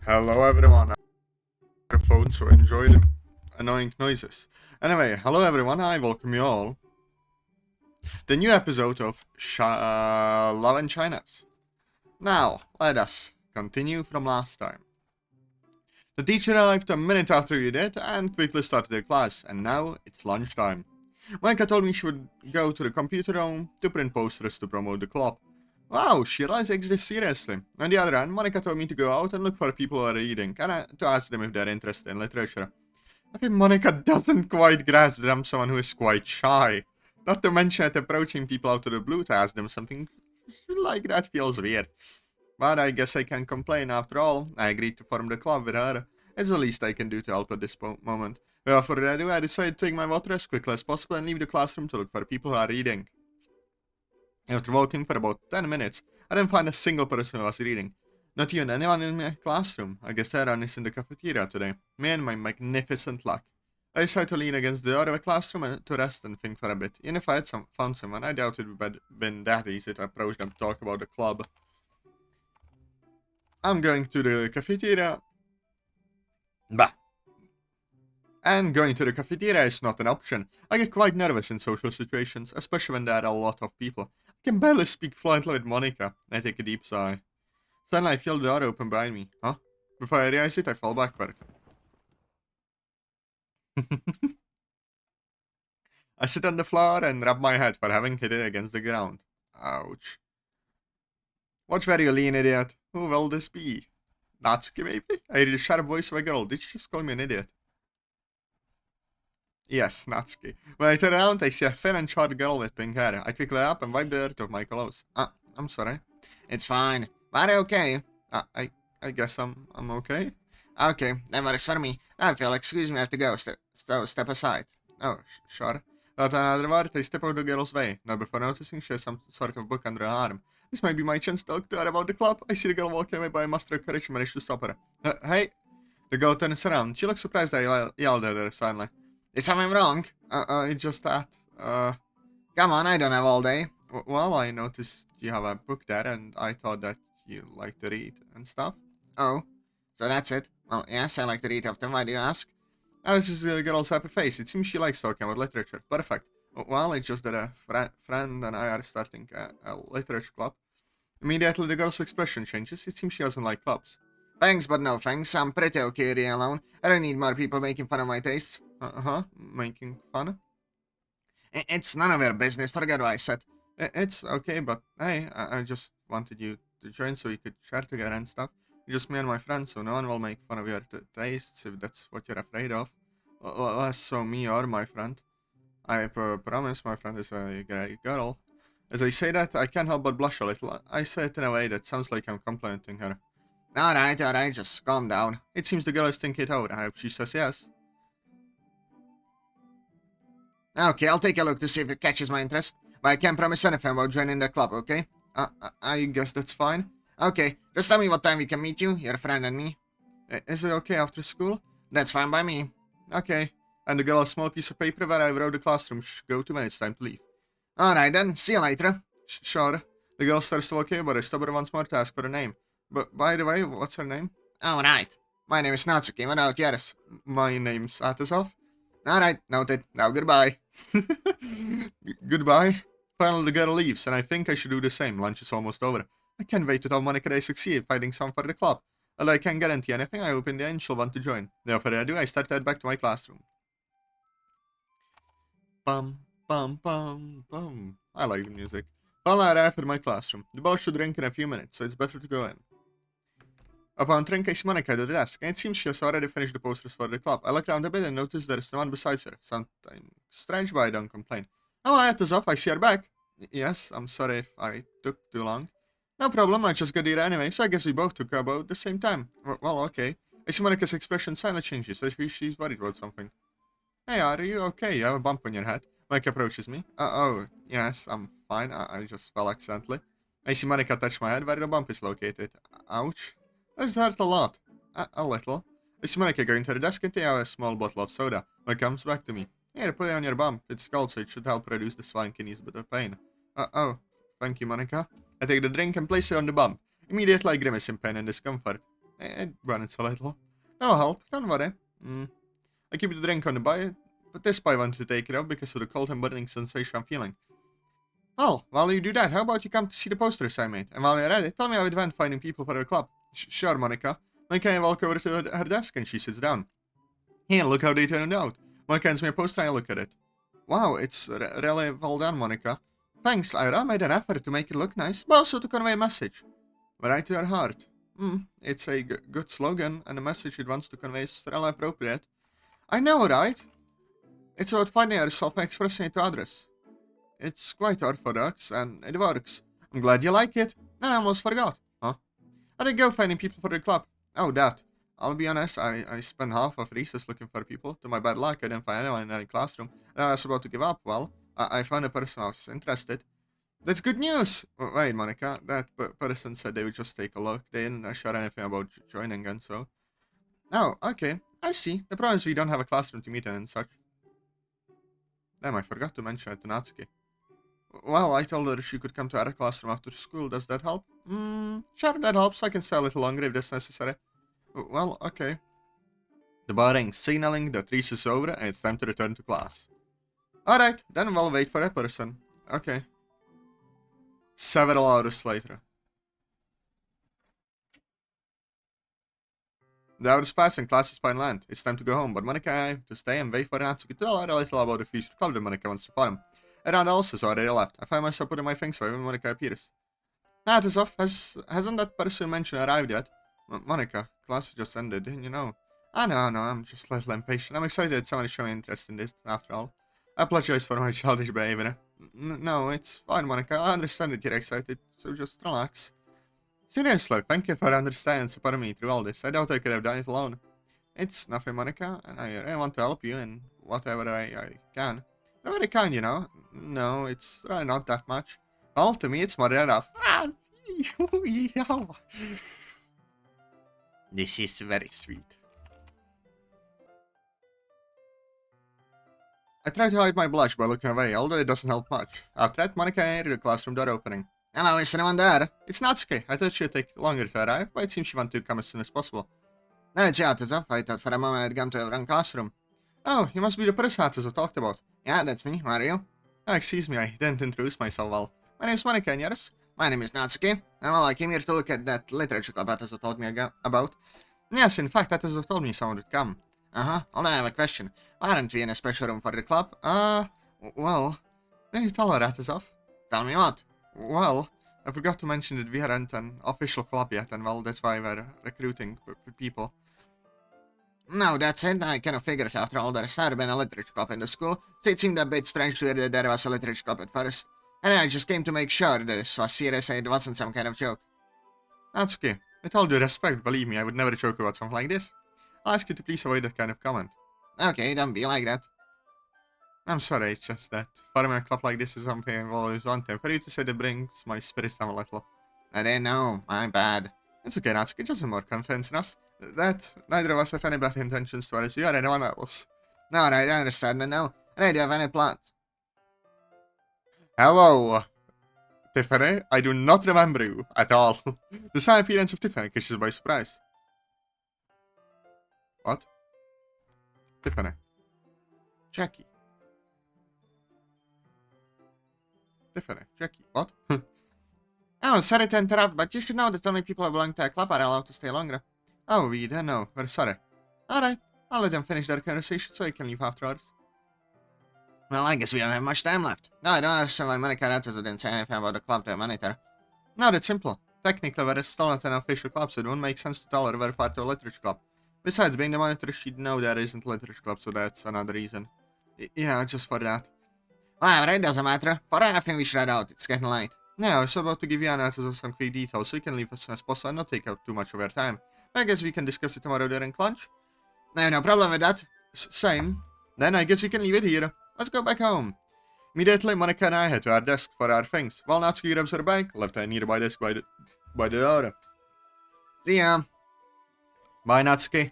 Hello everyone, phone, so enjoy the annoying noises. Anyway, hello everyone, I welcome you all. The new episode of Love and Shyness. Now, let us continue from last time. The teacher arrived a minute after you did and quickly started the class, and now it's lunchtime. Monica told me she would go to the computer room to print posters to promote the club. Wow, she really takes this seriously. On the other hand, Monica told me to go out and look for people who are reading, and to ask them if they're interested in literature. I think Monica doesn't quite grasp that I'm someone who is quite shy. Not to mention that approaching people out of the blue to ask them something like that feels weird. But I guess I can't complain after all. I agreed to form the club with her. It's the least I can do to help at this moment. Without further ado, I decided to take my water as quickly as possible and leave the classroom to look for people who are reading. After walking for about 10 minutes, I didn't find a single person who was reading. Not even anyone in my classroom. I guess everyone is in the cafeteria today. Me and my magnificent luck. I decided to lean against the door of a classroom and to rest and think for a bit. Even if I had found someone, I doubt it would have been that easy to approach them to talk about the club. I'm going to the cafeteria. Bah. And going to the cafeteria is not an option. I get quite nervous in social situations, especially when there are a lot of people. I can barely speak fluently with Monica. I take a deep sigh. Suddenly I feel the door open behind me. Huh? Before I realize it, I fall backward. I sit on the floor and rub my head for having hit it against the ground. Ouch. Watch where you lean, idiot. Who will this be? Natsuki, maybe? I hear the sharp voice of a girl. Did she just call me an idiot? Yes, Natsuki. When I turn around, I see a thin and short girl with pink hair. I quickly up and wipe the dirt off my clothes. I'm sorry. It's fine. But okay. I guess I'm okay. Okay, that works for me. Now, Phil, excuse me, I have to go. Step aside. Oh, sure. Without another word, I step out of the girl's way. Now, before noticing, she has some sort of book under her arm. This might be my chance to talk to her about the club. I see the girl walking away, but I muster courage and manage to stop her. Hey! The girl turns around. She looks surprised I yelled at her suddenly. Is something wrong? It's just that. Come on, I don't have all day. Well, I noticed you have a book there, and I thought that you like to read and stuff. Oh, so that's it. Well, yes, I like to read often. Why do you ask? I was just the girl's happy face. It seems she likes talking about literature. Perfect. Well, it's just that a friend and I are starting a literature club. Immediately, the girl's expression changes. It seems she doesn't like clubs. Thanks, but no thanks. I'm pretty okay here alone. I don't need more people making fun of my tastes. Uh-huh, making fun? It's none of your business. Forget what I said. It's okay, but hey, I just wanted you to join so we could share together and stuff. Just me and my friends, so no one will make fun of your tastes if that's what you're afraid of. Less so me or my friend. I promise my friend is a great girl. As I say that, I can't help but blush a little. I say it in a way that sounds like I'm complimenting her. Alright, just calm down. It seems the girl is thinking it out. I hope she says yes. Okay, I'll take a look to see if it catches my interest. But I can't promise anything about joining the club, okay? I guess that's fine. Okay, just tell me what time we can meet you, your friend and me. Is it okay after school? That's fine by me. Okay. And the girl a small piece of paper where I wrote the classroom go to when it's time to leave. Alright then, see you later. Sure. The girl starts to walk away, but I stop her once more to ask for her name. But by the way, what's her name? Alright. My name is Natsuki, what about yours? My name's Atazoth. Alright, noted. Now goodbye. Goodbye. Finally, the girl leaves, and I think I should do the same. Lunch is almost over. I can't wait to tell Monica I succeed finding some for the club. Although I can't guarantee anything, I hope in the end she'll want to join. Without further ado, I start to head back to my classroom. Bum, bum, bum, bum. I like the music. Finally, I arrive at my classroom. The bell should ring in a few minutes, so it's better to go in. Upon entering, I see Monica at the desk, and it seems she has already finished the posters for the club. I look around a bit and notice there is no one besides her. Something strange, but I don't complain. Oh, Atazoth, I see her back. Yes, I'm sorry if I took too long. No problem, I just got here anyway, so I guess we both took about the same time. Well, okay. I see Monica's expression suddenly changes, as if she's worried about something. Hey, are you okay? You have a bump on your head. Monica approaches me. Oh, yes, I'm fine. I just fell accidentally. I see Monica touch my head where the bump is located. Ouch. This hurt a lot. A little. I see Monica going to the desk and take out a small bottle of soda. Monica comes back to me. Here, put it on your bump. It's cold, so it should help reduce the swelling and ease a bit of pain. Oh. Thank you, Monica. I take the drink and place it on the bump. Immediately I grimace in pain and discomfort. It burns a little. No help, don't worry. I keep the drink on the bar, but this boy wanted to take it off because of the cold and burning sensation I'm feeling. Well, while you do that, how about you come to see the posters I made? And while you're at it, tell me how it went finding people for your club. Sure, Monica. Monica, I walk over to her desk and she sits down. Here, look how they turned out. Monica hands me a poster and I look at it. Wow, it's really well done, Monica. Thanks, Ira. I made an effort to make it look nice, but also to convey a message. Right to her heart. It's a good slogan, and the message it wants to convey is really appropriate. I know, right? It's about finding yourself and expressing it to others. It's quite orthodox, and it works. I'm glad you like it. I almost forgot. Huh? How did it go finding people for the club? Oh, that. I'll be honest, I spent half of recess looking for people. To my bad luck, I didn't find anyone in any classroom, and I was about to give up. Well, I found a person I was interested. That's good news! Wait, Monica, that person said they would just take a look. They didn't share anything about joining and so. Oh, okay. I see. The problem is we don't have a classroom to meet in and such. Damn, I forgot to mention it to Natsuki. Well, I told her she could come to our classroom after school. Does that help? Sure, that helps. I can stay a little longer if that's necessary. Well, okay. The bar rings, signaling that recess is over and it's time to return to class. Alright, then we'll wait for a person. Okay. Several hours later. The hours pass and class is fine land. It's time to go home, but Monica and I have to stay and wait for Natsuki to tell her a little about the future club that Monica wants to form. Everyone else has already left. I find myself putting my things away when Monica appears. Atazoth, hasn't that person mentioned arrived yet? Monica, class just ended, didn't you know? I know, I'm just a little impatient. I'm excited that someone is showing interest in this, after all. I apologize for my childish behavior. No, it's fine, Monica. I understand that you're excited, so just relax. Seriously, thank you for understanding and supporting me through all this. I doubt I could have done it alone. It's nothing, Monica, and I want to help you in whatever I can. You're very kind, you know. No, it's really not that much. Well, to me, it's more than enough. This is very sweet. I try to hide my blush by looking away, although it doesn't help much. After that, Monica entered the classroom door opening. Hello, is anyone there? It's Natsuki. I thought she'd take longer to arrive, but it seems she wanted to come as soon as possible. No, it's Atazoth. I thought for a moment I'd gone to the wrong classroom. Oh, you must be the person Atazoth talked about. Yeah, that's me. Who are you? Oh, excuse me, I didn't introduce myself well. My name's Monica, and yours? My name is Natsuki. And well, I came here to look at that literature club Atazoth told me about. Yes, in fact, Atazoth told me someone would come. Although I have a question. Why aren't we in a special room for the club? Well... Did you tell her, Atazoth? Tell me what? Well, I forgot to mention that we aren't an official club yet, and well, that's why we're recruiting people. No, that's it. I kind of figured after all there's never been a literature club in the school, so it seemed a bit strange to hear that there was a literature club at first. And I just came to make sure this was serious and it wasn't some kind of joke. That's okay. With all due respect, believe me, I would never joke about something like this. I'll ask you to please avoid that kind of comment. Okay, don't be like that. I'm sorry, it's just that forming a club like this is something I've always wanted. For you to say that brings my spirits down a little. I didn't know. My bad. It's okay, Natsuki. Just have more confidence in us. That neither of us have any bad intentions towards you or anyone else. Alright, I understand. No. And do you have any plans? Hello, Tiffany. I do not remember you at all. The same appearance of Tiffany catches by surprise. What? Tiffany. Jackie. Tiffany. Jackie. What? Oh, sorry to interrupt, but you should know that only people who belong to a club are allowed to stay longer. Oh, we don't know. We're sorry. Alright, I'll let them finish their conversation so I can leave afterwards. Well, I guess we don't have much time left. No, I don't understand why Monica and Atazoth didn't say anything about the club to a monitor. No, that's simple. Technically, we're still not an official club, so it wouldn't make sense to tell her we're part of a literature club. Besides, being the monitor, she'd know there isn't a literature club, so that's another reason. Yeah, just for that. Whatever, it doesn't matter. For I think we should head out. It's getting late. Yeah, I was about to give you an answer of some quick details, so you can leave as soon as possible and not take up too much of your time. But I guess we can discuss it tomorrow during lunch. No problem with that. Same. Then I guess we can leave it here. Let's go back home. Immediately, Monica and I head to our desk for our things. While Natsuki grabs her bag, left a nearby desk by the door. See ya. Bye, Natsuki.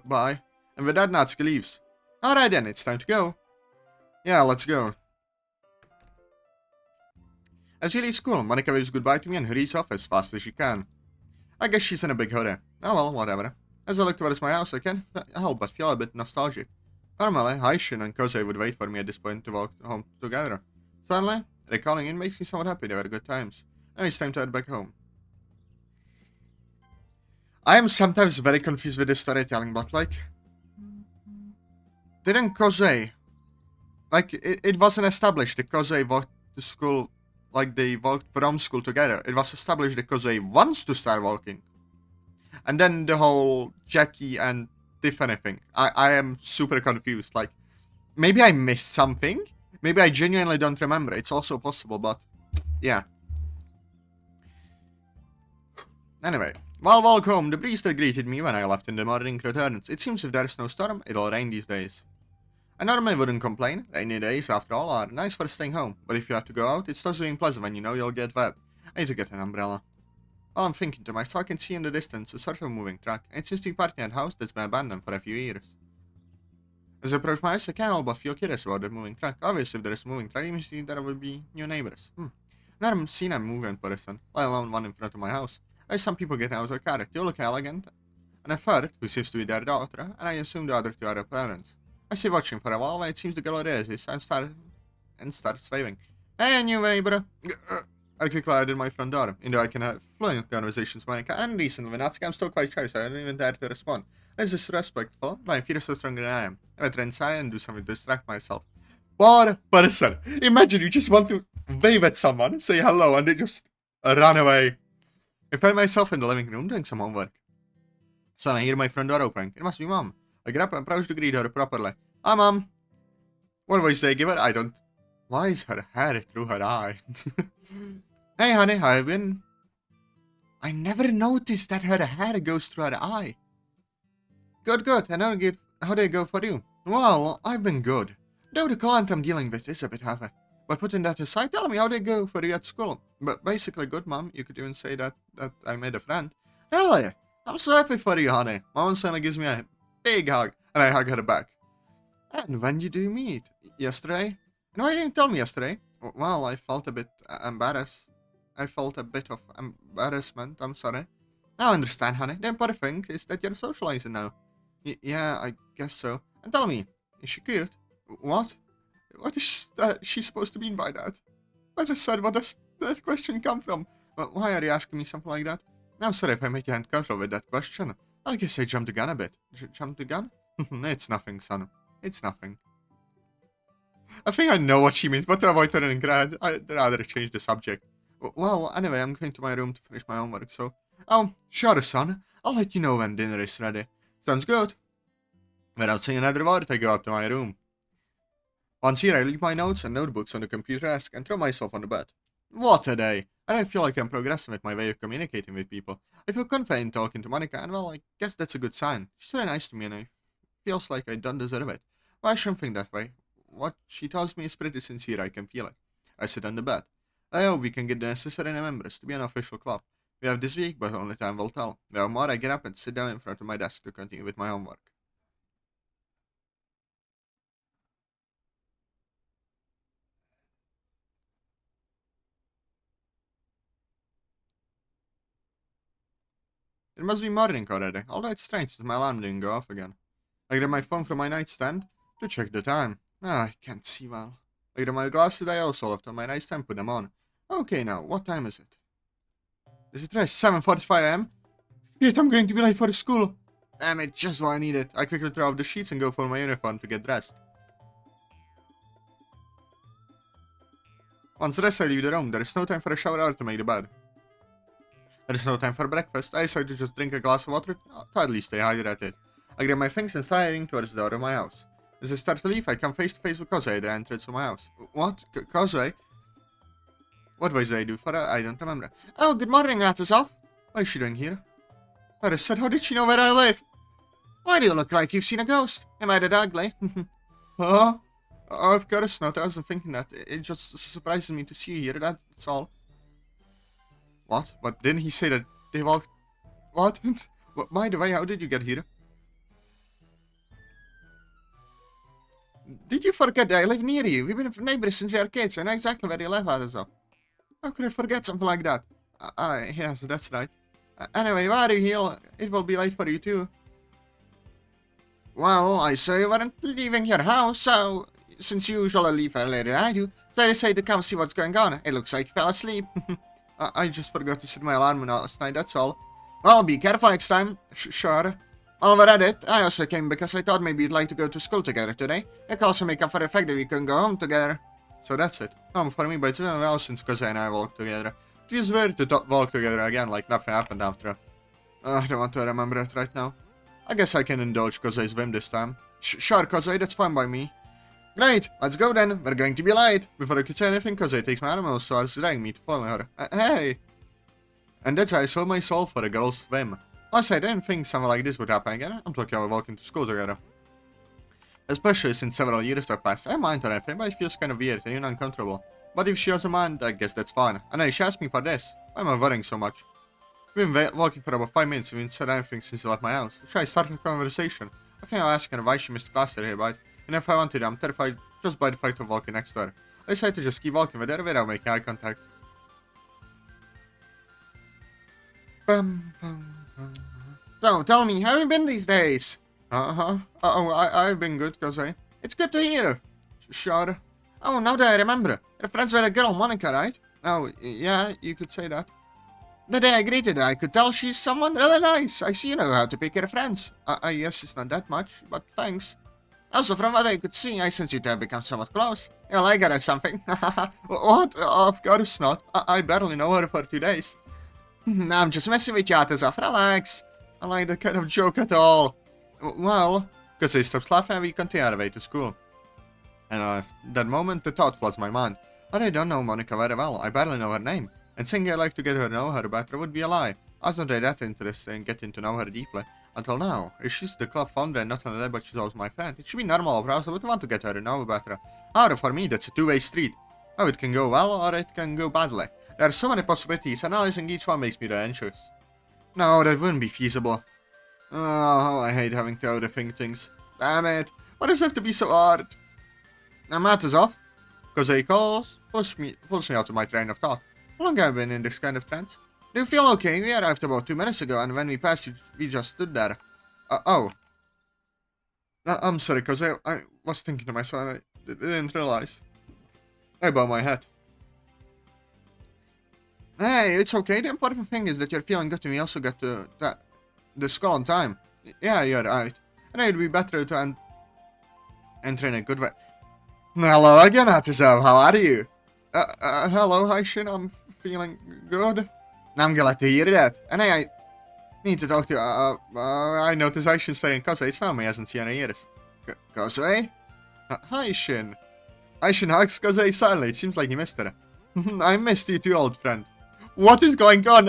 Bye. And with that, Natsuki leaves. Alright then, it's time to go. Yeah, let's go. As we leave school, Monica waves goodbye to me and hurries off as fast as she can. I guess she's in a big hurry. Oh well, whatever. As I look towards my house, I can't help but feel a bit nostalgic. Normally, Aishin and Kose would wait for me at this point to walk home together. Suddenly, recalling it makes me somewhat happy they were good times. Now it's time to head back home. I am sometimes very confused with this storytelling, but like, didn't Kose, like, it wasn't established that Kose walked to school, like they walked from school together. It was established that Kose wants to start walking. And then the whole Jackie and Tiffany thing. I am super confused. Like, maybe I missed something. Maybe I genuinely don't remember. It's also possible, but yeah. Anyway, while walk home, the breeze that greeted me when I left in the morning returns. It seems if there is no storm, it'll rain these days. I normally wouldn't complain. Rainy days, after all, are nice for staying home. But if you have to go out, it stops being pleasant when you know you'll get wet. I need to get an umbrella. While I'm thinking to myself, I can see in the distance a sort of moving truck. It seems to be parking at a house that's been abandoned for a few years. As I approach my house, I can't help but feel curious about the moving truck. Obviously, if there is a moving truck, it means there will be new neighbors. Never seen a moving person, let alone one in front of my house. I see some people getting out of a car. They look elegant. And a third, who seems to be their daughter, and I assume the other two are her parents. I stay watching for a while, and it seems the girl realizes and starts waving. Hey, new neighbor! I quickly added my front door, I can have fluent conversations when I can, and recently when I'm still quite shy, so I don't even dare to respond. It's disrespectful. My fear is so stronger than I am. I better inside and do something to distract myself. What a person! Imagine you just want to wave at someone, say hello, and they just run away. I find myself in the living room doing some homework. Suddenly I hear my front door opening. It must be Mom. I get up and approach to greet her properly. Hi, Mom. What voice did I give her? I don't. Why is her hair through her eye? Hey, honey, how have you been? I never noticed that her hair goes through her eye. Good, good. And how did it go for you? Well, I've been good. Though the client I'm dealing with is a bit heavy. But putting that aside, tell me how did it go for you at school? But basically good, Mom. You could even say that I made a friend. Really? I'm so happy for you, honey. Mom suddenly gives me a big hug, and I hug her back. And when did you meet? Yesterday? And why didn't you tell me yesterday? Well, I felt a bit embarrassed. I felt a bit of embarrassment, I'm sorry. I understand, honey. The important thing is that you're socializing now. Yeah, I guess so. And tell me, is she cute? What? What is she supposed to mean by that? I just said, what does that question come from? Why are you asking me something like that? I'm sorry if I make you uncomfortable with that question. I guess I jumped the gun a bit. Jumped the gun? It's nothing, son. It's nothing. I think I know what she means, but to avoid turning grad, I'd rather change the subject. Well, anyway, I'm going to my room to finish my homework, so... Oh, sure, son. I'll let you know when dinner is ready. Sounds good. Without saying another word, I go up to my room. Once here, I leave my notes and notebooks on the computer desk and throw myself on the bed. What a day! And I feel like I'm progressing with my way of communicating with people. I feel confident talking to Monica, and well, I guess that's a good sign. She's very nice to me, and it feels like I don't deserve it. But I shouldn't think that way. What she tells me is pretty sincere, I can feel it. I sit on the bed. I hope we can get the necessary members to be an official club. We have this week, but only time will tell. Without more, I get up and sit down in front of my desk to continue with my homework. It must be morning already, although it's strange that my alarm didn't go off again. I grab my phone from my nightstand to check the time. I can't see well. I grab my glasses I also left on my nightstand, put them on. Okay, now, what time is it? Is it right? 7:45 am? Yet I'm going to be late for school. Damn it, just what I needed. I quickly throw off the sheets and go for my uniform to get dressed. Once dressed, I leave the room. There is no time for a shower or to make the bed. There is no time for breakfast. I decide to just drink a glass of water to at least stay hydrated. I grab my things and start heading towards the door of my house. As I start to leave, I come face to face with Kozai at the entrance to my house. What? Kozai? What voice did I do for her? I don't remember. Oh, good morning, Atazoth. What is she doing here? I said, how did she know where I live? Why do you look like you've seen a ghost? Am I that ugly? Huh? Oh, of course not. I wasn't thinking that. It just surprises me to see you here, that's all. What? But didn't he say that they walked... What? By the way, how did you get here? Did you forget that I live near you? We've been neighbors since we were kids. I know exactly where you live, Atazoth. How could I forget something like that? Yes, that's right. Anyway, why are you here? It will be late for you too. Well, I saw you weren't leaving your house, so since you usually leave earlier than I do, so I decided to come see what's going on. It looks like you fell asleep. I just forgot to set my alarm last night, that's all. Well, be careful next time. Sure. Over at it, I also came because I thought maybe you'd like to go to school together today. It could also make up for the fact that we couldn't go home together. So that's it. For me, but it's been a while since Cousin and I walked together. It feels weird to walk together again, like nothing happened after. I don't want to remember it right now. I guess I can indulge Cousin's whim this time. Sure, Cousin, that's fine by me. Great, let's go then. We're going to be late. Before I could say anything, Cousin takes my animals, so I was dragging me to follow her. Hey! And that's how I sold my soul for a girl's whim. Honestly, I didn't think something like this would happen again. I'm talking about walking to school together. Especially since several years have passed. I don't mind or anything, but it feels kind of weird and even uncomfortable. But if she doesn't mind, I guess that's fine. And hey, she asked me for this. Why am I worrying so much? We've been walking for about 5 minutes and we haven't said anything since you left my house. Should I start a conversation? I think I'll ask her why she missed class today, but and if I wanted, I'm terrified just by the fact of walking next to her. I decided to just keep walking with her without making eye contact. So, tell me, how have you been these days? I've been good, Cousin. It's good to hear. Sure. Oh, now that I remember, you're friends with a girl, Monica, right? Oh, yeah, you could say that. The day I greeted her, I could tell she's someone really nice. I see you know how to pick your friends. I guess it's not that much, but thanks. Also, from what I could see, I sense you to have become somewhat close. You like her or something? What? Of course not. I barely know her for 2 days. I'm just messing with you, Atazoth. Relax. I like that kind of joke at all. Well, because he stops laughing and we continue our way to school. And at that moment, the thought floods my mind. But I don't know Monica very well. I barely know her name. And saying I'd like to get her to know her better would be a lie. I was not really that interested in getting to know her deeply. Until now. If she's the club founder and not only that, but she's also my friend, it should be normal or else I would want to get her to know better. However, for me, that's a two-way street. Oh, it can go well or it can go badly. There are so many possibilities, analyzing each one makes me really anxious. No, that wouldn't be feasible. Oh, I hate having to overthink things. Damn it. Why does it have to be so hard? I'm Atazoth. Because he pulls me out of my train of thought. How long have I been in this kind of trance? Do you feel okay? We arrived about 2 minutes ago, and when we passed you, we just stood there. I'm sorry, because I was thinking to myself, I didn't realize. I bow my head. Hey, it's okay. The important thing is that you're feeling good and we also get to the school on time. Yeah, you're right. And it'd be better to enter in a good way. Hello again, Atazoth. How are you? Hello, Haishin. I'm feeling good. I'm glad to hear that. And I need to talk to you. I noticed Haishin staring Kosei. It's not me, hasn't seen in years. Kosei? Haishin. Haishin hugs Kosei silently. It seems like you missed her. I missed you too, old friend. What is going on?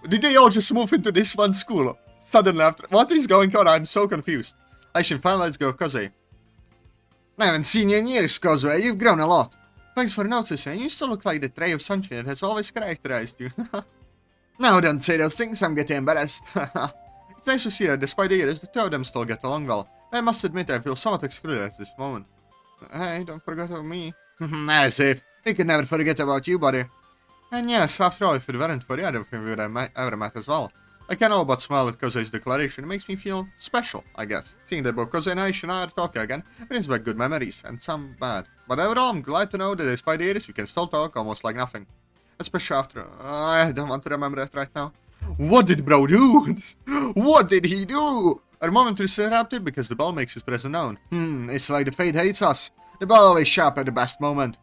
Did they all just move into this one school? Suddenly after... What is going on? I'm so confused. Haishin finally lets go of Kosei. I haven't seen you in years, Kosei. You've grown a lot. Thanks for noticing. You still look like the ray of sunshine that has always characterized you. No, don't say those things. I'm getting embarrassed. It's nice to see that despite the years, the two of them still get along well. I must admit I feel somewhat excluded at this moment. Hey, don't forget about me. As if. We could never forget about you, buddy. And yes, after all, if it weren't for you, I don't think we would have ever met as well. I can't help but smile at Kosei's declaration. It makes me feel special, I guess. Seeing that both Kosei and I are talking again brings back good memories, and some bad. But overall, I'm glad to know that despite the years, we can still talk almost like nothing. Especially after... I don't want to remember it right now. What did bro do? What did he do? Our moment is interrupted because the bell makes his presence known. It's like the fate hates us. The bell always sharp at the best moment.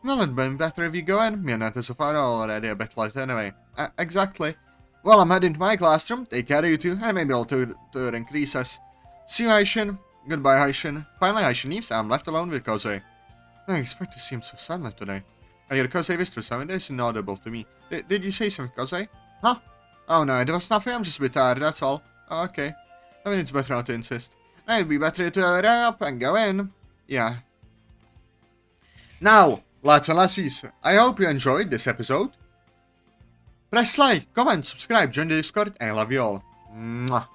Well, it'd been better if you go in. Me and Atazoth are already a bit late anyway. Exactly. Well, I'm heading to my classroom. Take care of you two, and maybe I'll during recess. See you, Haishin. Goodbye, Haishin. Finally, Haishin leaves, and I'm left alone with Kosei. I expect to see him so silent today. I hear Kosei whisper something that is inaudible to me. Did you say something, Kosei? Huh? Oh no, there was nothing. I'm just a bit tired, that's all. Oh, okay. I mean, it's better not to insist. It'd be better to hurry up and go in. Yeah. Now, lads and lassies, I hope you enjoyed this episode. Press like, comment, subscribe, join the Discord, and I love you all. Mwah.